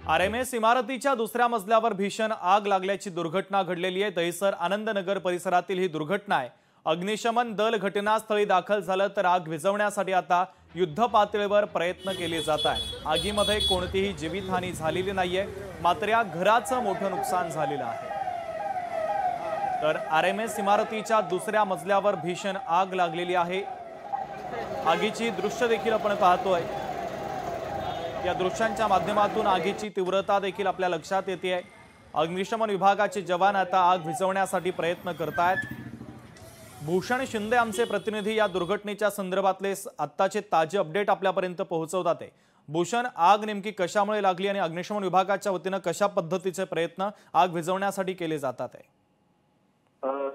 RMS इमारतीच्या दुसऱ्या मजल्यावर भीषण आग लागल्याची दुर्घटना घडलेली आहे। दहिसर आनंदनगर परिसरातील ही दुर्घटना आहे। अग्निशमन दल घटनास्थळी दाखल झालं तर आग विझवण्यासाठी आता युद्धपातळीवर प्रयत्न केले जात आहे। आगीमध्ये कोणतीही जीवितहानी झालेली नाहीये, मात्र या घराचं मोठं नुकसान झालेलं आहे। तर आरएमएस इमारतीच्या दुसऱ्या मजल्यावर भीषण आग लागलेली आहे। आगीची दृश्य देखील आपण पाहतोय। या दृश्यांच्या माध्यमातून आगीची तीव्रता देखील आपल्या लक्षात येते आहे। अग्निशमन विभागाचे जवान आता आग विझवण्यासाठी प्रयत्न करतायत। भूषण शिंदे आमचे प्रतिनिधी या दुर्घटनेच्या संदर्भातले आत्ताचे ताजे अपडेट आपल्यापर्यंत पोहोचवतात आहे। भूषण, आग नेमकी कशामुळे लागली आणि अग्निशमन विभागाच्या वतीने कशा पद्धतीचे प्रयत्न आग विझवण्यासाठी केले जातात आहे?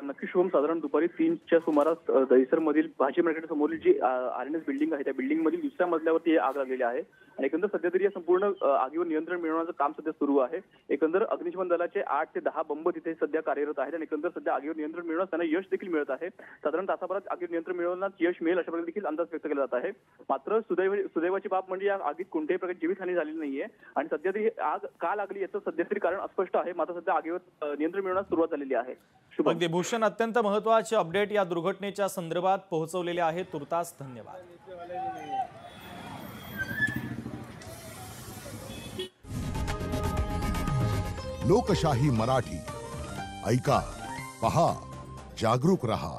नक्की शुभम, साधारण दुपारी 3च्या सुमारास दहिसर मधील भाजी मार्केट समोरील जी आरएनएस बिल्डिंग आहे त्या बिल्डिंग मधील दुसऱ्या मजल्यावरती आग लागलेली आहे आणि एकंदर सध्या तरी या संपूर्ण आगीवर नियंत्रण मिळवण्याचं काम सध्या सुरू आहे। एकंदर अग्निशमन दलाचे 8 ते 10 बंब तिथे सध्या कार्यरत आहेत आणि एकंदर सध्या आगीवर नियंत्रण मिळवण्यास त्यांना यश देखील मिळत आहे। साधारण तासाभरात आगीवर नियंत्रण मिळवण्यास यश मिळेल अशा प्रकारे देखील अंदाज व्यक्त केला जात आहे। मात्र सुदैवाची बाब म्हणजे या आगीत कोणत्याही प्रकारची जीवितहानी झालेली नाहीये आणि सध्या तरी आग का लागली याचं सध्या तरी कारण अस्पष्ट आहे। मात्र सध्या आगीवर नियंत्रण मिळवण्यास सुरुवात झालेली आहे। अगदी भूषण, अत्यंत महत्त्वाचे अपडेट या दुर्घटनेच्या संदर्भात पोहोचवलेले आहे। तुर्तास धन्यवाद। लोकशाही मराठी ऐका, पहा, जागरूक रहा।